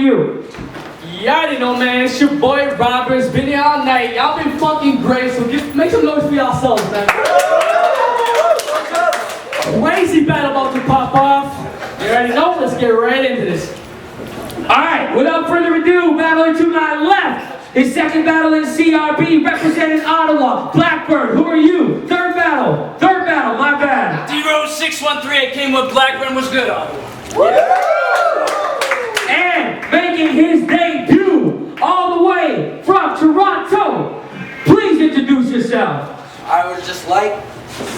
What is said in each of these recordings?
you? Yeah, I didn't know, man. It's your boy Robert. It's been here all night. Y'all been fucking great, so make some noise for yourselves, man. Crazy battle about to pop off. You already know, let's get right into this. Alright, without further ado, battler to my left, his second battle in CRB, representing Ottawa, Blackburn. Who are you? Third battle, my bad. D.Rose 613, I came with Blackburn, was good, Ottawa. And making his debut all the way from Toronto, please introduce yourself. I would just like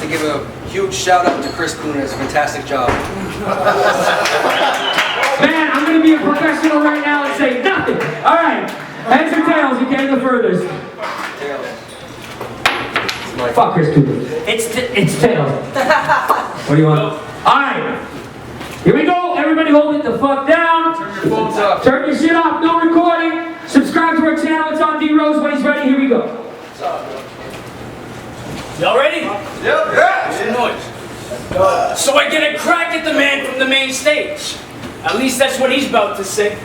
to give a huge shout out to Chris Kunis. Fantastic job. Man, I'm going to be a professional right now and say nothing. All right, heads or tails, you came the furthest. Tails. Fuck Chris Kunis. It's tails. What do you want? All right, here we go. Everybody hold it the fuck down. Turn your phones up. Turn your shit off, no recording. Subscribe to our channel, it's on D.Rose. When he's ready, here we go. Y'all ready? Yep. Yeah. Some noise. So I get a crack at the man from the main stage. At least that's what he's about to say.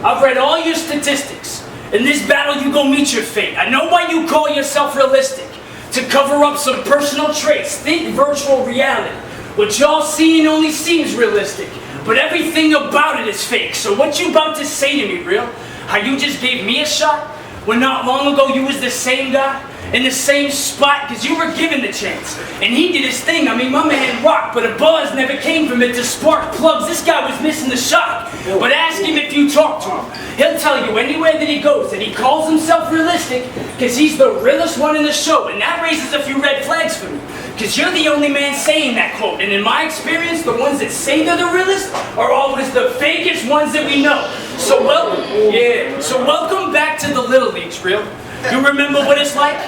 I've read all your statistics. In this battle, you go meet your fate. I know why you call yourself realistic. To cover up some personal traits. Think virtual reality. What y'all seeing only seems realistic. But everything about it is fake. So what you about to say to me, real? How you just gave me a shot? When not long ago you was the same guy? In the same spot, because you were given the chance. And he did his thing. I mean, my man rocked, but a buzz never came from it to spark plugs. This guy was missing the shock. But ask him if you talk to him. He'll tell you anywhere that he goes that he calls himself realistic because he's the realest one in the show. And that raises a few red flags for me. Because you're the only man saying that quote. And in my experience, the ones that say they're the realest are always the fakest ones that we know. So welcome back to the Little Leagues, real. You remember what it's like?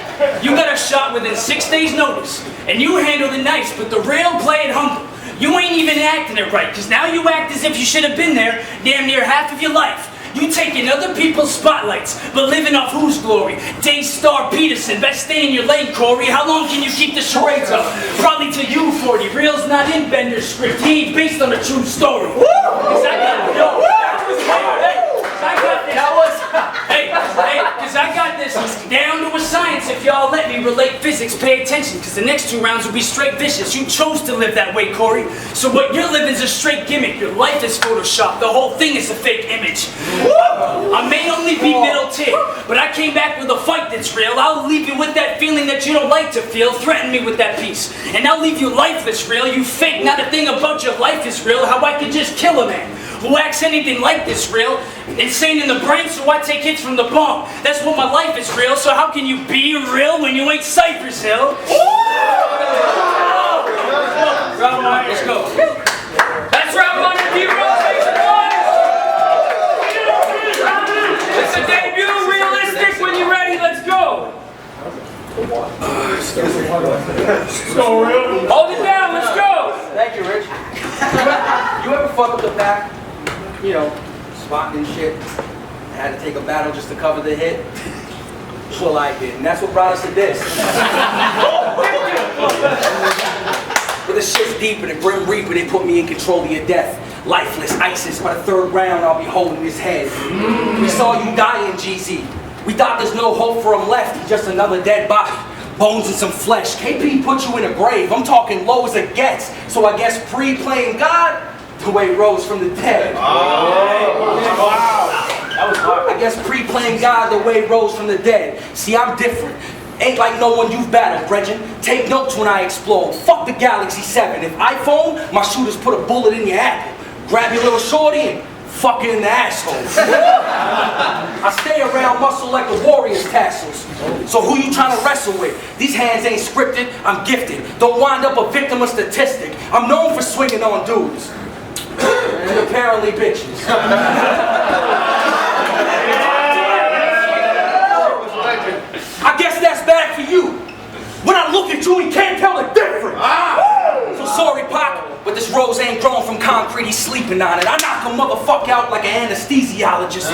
You got a shot within 6 days notice, and you handled it nice, but the real play it humble. You ain't even acting it right, because now you act as if you should have been there damn near half of your life. You taking other people's spotlights, but living off whose glory? Daystar Peterson, best stay in your lane, Corey. How long can you keep the charades up? Probably till you 40. Real's not in Bender's script. He ain't based on a true story. Cause I got this down to a science. If y'all let me relate physics, pay attention, because the next 2 rounds will be straight vicious. You chose to live that way, Corey. So what you're living's a straight gimmick. Your life is Photoshop. The whole thing is a fake image. I may only be middle tier, but I came back with a fight that's real. I'll leave you with that feeling that you don't like to feel. Threaten me with that piece, and I'll leave you lifeless, real. You fake, not a thing about your life is real. How I could just kill a man who acts anything like this, real. Insane in the brain, so I take hits from the bomb. That's what my life is, real. So how can you be real when you ain't Cypress Hill? Round 1, let's go. That's round 1 of D.Rose. It's a debut, realistic. When you're ready, let's go. Let's go, real. Hold it down, let's go. Thank you, Rich. You ever fuck up the back? You know, spotting and shit. Had to take a battle just to cover the hit. Well, I did, and that's what brought us to this. But the shit's deeper than Grim Reaper. They put me in control of your death. Lifeless ISIS. By the 3rd round, I'll be holding his head. We saw you die in GZ. We thought there's no hope for him left. He's just another dead body. Bones and some flesh. KP put you in a grave. I'm talking low as it gets. So I guess pre-playing God, the way rose from the dead. Wow. That was hard. I guess pre-playing God, the way rose from the dead. See, I'm different. Ain't like no one you've battled, Bregin. Take notes when I explode. Fuck the Galaxy 7. If iPhone, my shooters put a bullet in your apple. Grab your little shorty and fuck it in the asshole. I stay around muscle like the Warriors tassels. So who you trying to wrestle with? These hands ain't scripted, I'm gifted. Don't wind up a victim of statistic. I'm known for swinging on dudes. And apparently bitches. I guess that's bad for you. When I look at you, we can't tell the difference. So sorry, Pac, but this rose ain't grown from concrete, he's sleeping on it. I knock a motherfucker out like an anesthesiologist.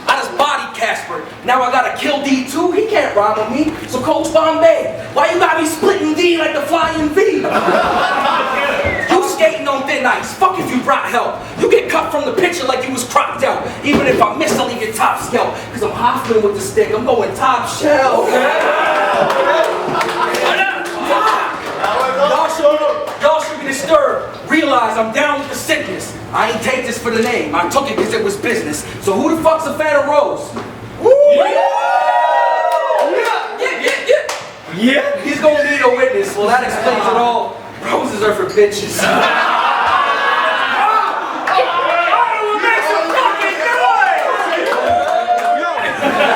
I just body Casper. Now I gotta kill D2, he can't rhyme with me. So Coach Bombay, why you got me splitting D like the flying V? You skating on thin thin ice. Fuck if you brought help. You get cut from the picture like you was cropped out. Even if I miss, I'll leave your top scalp. Cause I'm Hoffman with the stick. I'm going top shelf. Y'all should be disturbed. Realize I'm down with the sickness. I ain't take this for the name. I took it because it was business. So who the fuck's a fan of Rose? Yeah. He's gonna need a witness. Well, that explains it all. Roses are for bitches.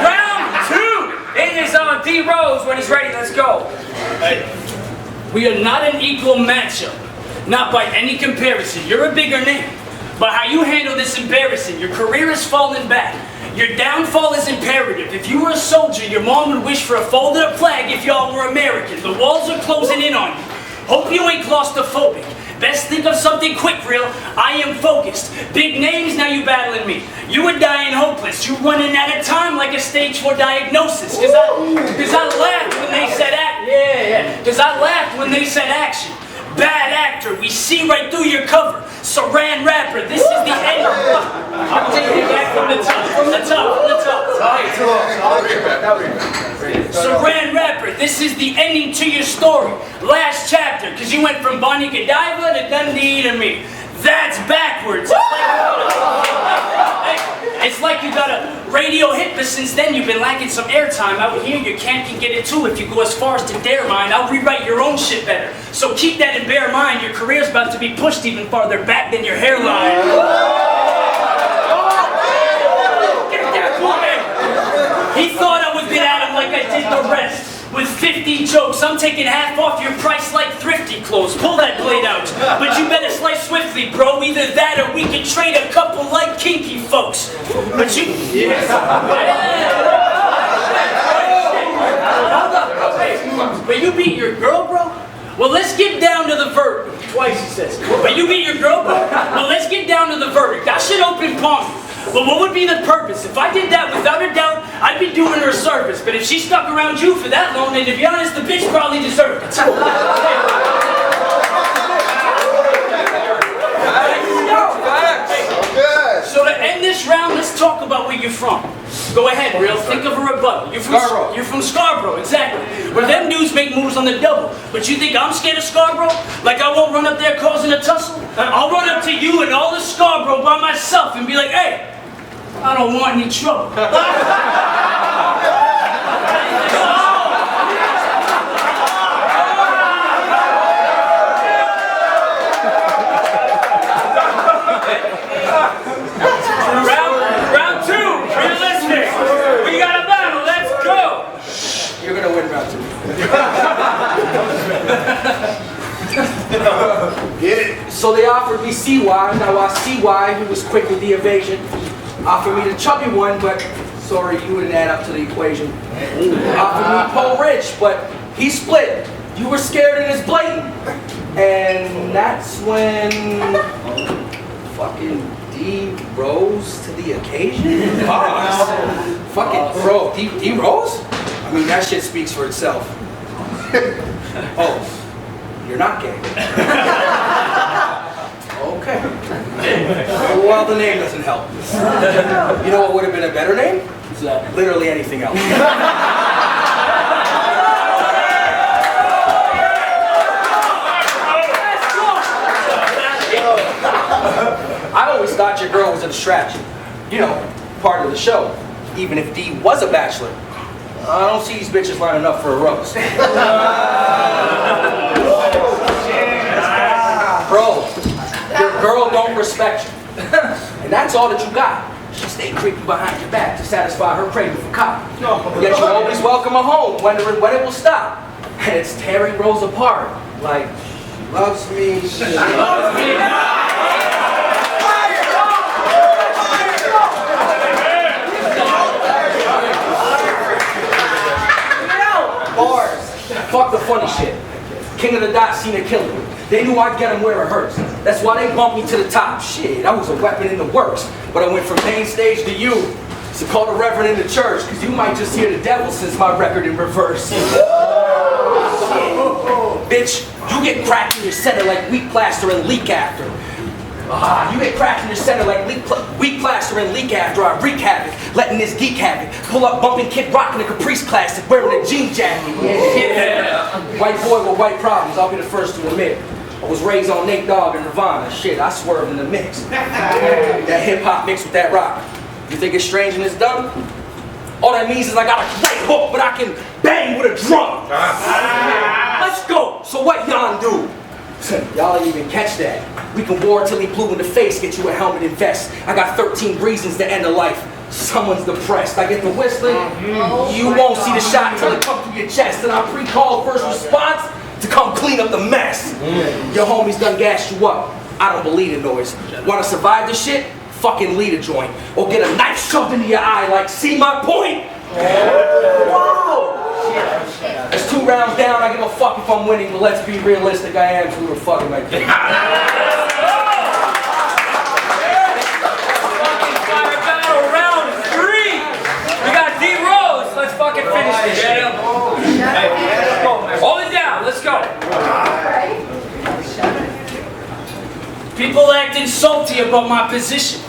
Round 2. It is on D.Rose when he's ready. Let's go. Hey. We are not an equal matchup. Not by any comparison. You're a bigger name. But how you handle this embarrassing. Your career is falling back. Your downfall is imperative. If you were a soldier, your mom would wish for a folded up flag if y'all were American. The walls are closing in on you. Hope you ain't claustrophobic. Best think of something quick, real. I am focused. Big names, now you battling me. You were dying hopeless. You running out of time like a stage 4 diagnosis. Cause I laughed when they said Cause I laughed when they said action. Bad actor, we see right through your cover. Saran rapper, this is the end. I'm taking it back from the top. Saran rapper, this is the ending to your story. Last chapter, cause you went from Bonnie Godiva to Dundee to me. That's backwards. It's like you got a radio hit, but since then you've been lacking some airtime. Out here, your camp can get it too if you go as far as to dare mine. I'll rewrite your own shit better. So keep that in bear mind. Your career's about to be pushed even farther back than your hairline. He thought I would get at him like I did the rest. With 50 jokes, I'm taking half off your price like thrifty clothes. Pull that blade out. But you better slice swiftly, bro. Either that or we can trade a couple like kinky folks. But you... Hold up. But you beat your girl, bro? Well, let's get down to the verdict. Twice he says. But you beat your girl, bro? Well, let's get down to the verdict. I should open palm. But what would be the purpose? If I did that without a doubt, I'd be doing her a service. But if she stuck around you for that long, then to be honest, the bitch probably deserved it. So to end this round, let's talk about where you're from. Go ahead, Real. Think of a rebuttal. Scarborough. You're from Scarborough, exactly. Where them dudes make moves on the double. But you think I'm scared of Scarborough? Like I won't run up there causing a tussle? I'll run up to you and all the Scarborough by myself and be like, hey, I don't want any trouble. Round 2, realistic. We got a battle, let's go. You're gonna win round 2. So they offered me CY. Now I see why he was quick with the evasion. Offered me the chubby one, but sorry, you wouldn't add up to the equation. Offered me Paul Rich, but he split. You were scared and it's blatant. And that's when fucking D.Rose to the occasion? Fucking bro, D.Rose? I mean, that shit speaks for itself. Oh, you're not gay. Okay. Well, the name doesn't help. You know what would have been a better name? Literally anything else. I always thought your girl was a distraction. You know, part of the show. Even if D was a bachelor. I don't see these bitches lining up for a rose. Bro, your girl don't respect you. And that's all that you got. She stayed creeping behind your back to satisfy her craving for cop. Yet you always welcome her home, wondering when it will stop. And it's tearing Rose apart. Like, she loves me. She loves me now. Bars. Fuck the funny shit. King of the dot seen it kill him. They knew I'd get him where it hurts. That's why they bumped me to the top. Shit, I was a weapon in the works. But I went from main stage to you. So call the reverend in the church, cause you might just hear the devil since my record in reverse. Bitch, you get cracked in your center like weak plaster and leak after. You get cracked in your center like weak plaster and leak after I wreak havoc. Letting this geek have it. Pull up bumping Kid Rock in a Caprice classic, wearing a jean jacket. Yeah. White boy with white problems, I'll be the first to admit. I was raised on Nate Dogg and Nirvana. Shit, I swerved in the mix. That hip hop mixed with that rock. You think it's strange and it's dumb? All that means is I got a great hook, but I can bang with a drum. Let's go. So what y'all do? Y'all didn't even catch that. We can war till he blue in the face, get you a helmet and vest. I got 13 reasons to end a life. Someone's depressed. I get the whistling. You won't see the shot till it comes through your chest. And I pre-call first response to come clean up the mess. Your homies done gassed you up. I don't believe in noise. Wanna survive this shit? Fucking lead a joint. Or get a knife shoved into your eye like, see my point? Whoa! It's 2 rounds down, I give a fuck if I'm winning, but let's be realistic, I am who the fuck am I kidding? Fucking fire battle round 3! We got D.Rose, let's fucking finish this shit. Hold it down, let's go. People acting salty about my position.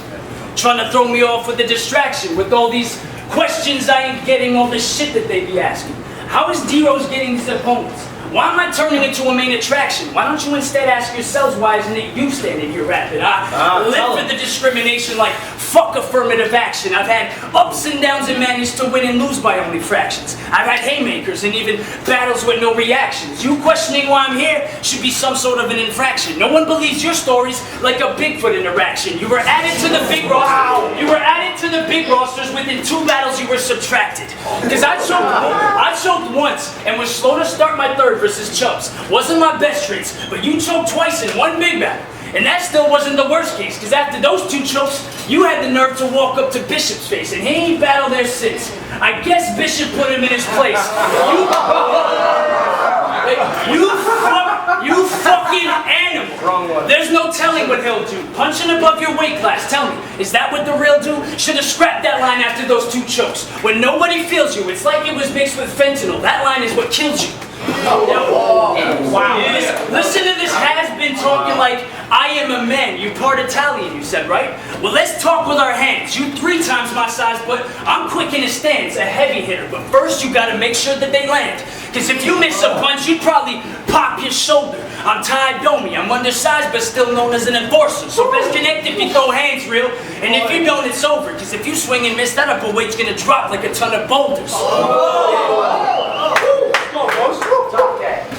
Trying to throw me off with a distraction with all these questions I ain't getting, all the shit that they be asking. How is D.Rose getting these opponents? Why am I turning into a main attraction? Why don't you instead ask yourselves why isn't it you standing here rapping? I live for the discrimination like fuck affirmative action. I've had ups and downs and managed to win and lose by only fractions. I've had haymakers and even battles with no reactions. You questioning why I'm here should be some sort of an infraction. No one believes your stories like a Bigfoot interaction. You were added to the big roster. You were added to the big rosters. Within 2 battles you were subtracted. Because I choked once and was slow to start my third versus Chubbs. Wasn't my best traits, but you choked twice in 1 big battle. And that still wasn't the worst case, because after those 2 chokes, you had the nerve to walk up to Bishop's face, and he ain't battled there since. I guess Bishop put him in his place. You fucking animal. Wrong one. There's no telling what he'll do. Punching above your weight class. Tell me, is that what the real do? Should've scrapped that line after those 2 chokes. When nobody feels you, it's like it was mixed with fentanyl. That line is what kills you. Wow. Listen to this has-been talking like, I am a man. You part Italian, you said, right? Well, let's talk with our hands. You 3 times my size, but I'm quick in a stance, a heavy hitter. But first, you gotta make sure that they land. Because if you miss a punch, you'd probably pop your shoulder. I'm Ty Domi. I'm undersized, but still known as an enforcer. So best connect if you throw hands real. And if you don't, it's over. Because if you swing and miss, that upper weight's gonna drop like a ton of boulders.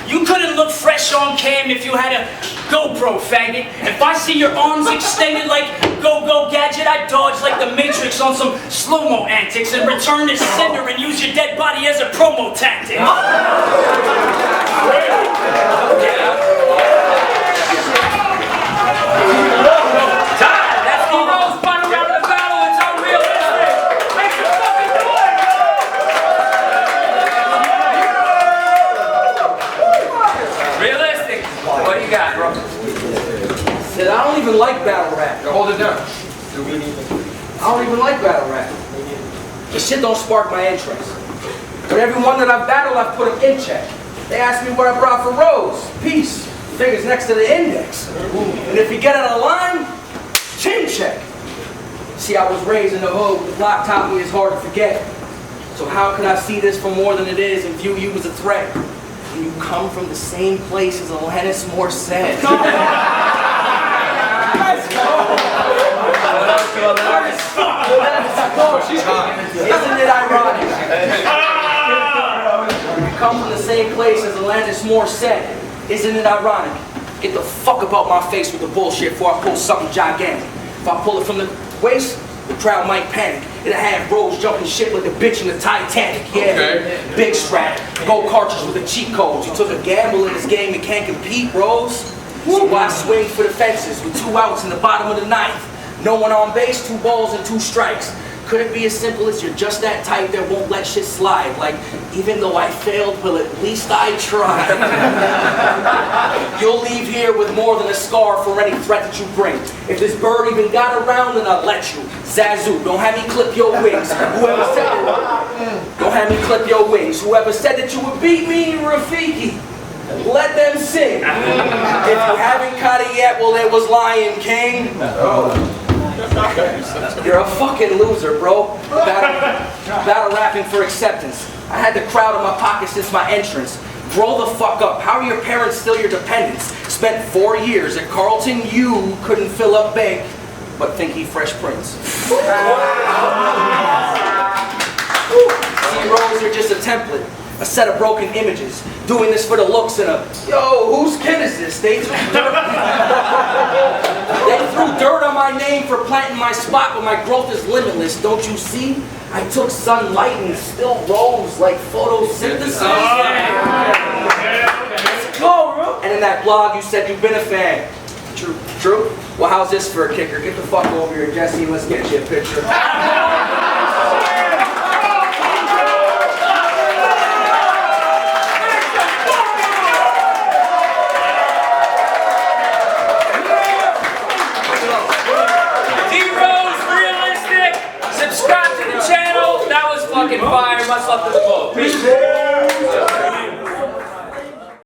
You couldn't look fresh on cam if you had a GoPro, faggot. If I see your arms extended like Go-Go Gadget, I dodge like the Matrix on some slow-mo antics and return to sender and use your dead body as a promo tactic. That's D.Rose, final round of the battle, it's unrealistic. Make some fucking noise! Realistic. What do you got, bro? Said I don't even like battle rap. Hold it down. I don't even like battle rap. This shit don't spark my interest. But everyone that I've battled, I've put them in check. They asked me what I brought for Rose. Peace. Fingers next to the index. And if you get out of line, chin check. See, I was raised in the hood. The block taught me it's hard to forget. So how could I see this for more than it is and view you as a threat? When you come from the same place as Alanis Morissette. Isn't it ironic? You come from the same place as Alanis Morissette. Isn't it ironic? Get the fuck about my face with the bullshit before I pull something gigantic. If I pull it from the waist, the crowd might panic. It'll have Rose jumping shit like the bitch in the Titanic. Yeah, okay. Big strap, gold cartridge with the cheat codes. You took a gamble in this game and can't compete, Rose. So I swing for the fences with 2 outs in the bottom of the 9th. No one on base, 2 balls and 2 strikes. Could it be as simple as you're just that type that won't let shit slide? Like, even though I failed, well, at least I tried. You'll leave here with more than a scar for any threat that you bring. If this bird even got around, then I'll let you. Zazu, don't have me clip your wings. Whoever said don't have me clip your wings. Whoever said that you would beat me, Rafiki. Let them sing. If you haven't caught it yet, well, it was Lion King. You're a fucking loser, bro. Battle rapping for acceptance. I had the crowd in my pocket since my entrance. Grow the fuck up. How are your parents still your dependents? Spent 4 years at Carlton, you couldn't fill up bank, but think he Fresh Prince. D.Rose, you're just a template. A set of broken images. Doing this for the looks and a, yo, whose kid is this? They threw dirt on my name for planting my spot, but my growth is limitless. Don't you see? I took sunlight and still rose like photosynthesis. Let's go, bro. And in that blog, you said you've been a fan. True. True? Well, how's this for a kicker? Get the fuck over here, Jesse, and let's get you a picture. D.Rose, Realistic. Subscribe to the channel. That was fucking fire. Much love to the boat. Peace.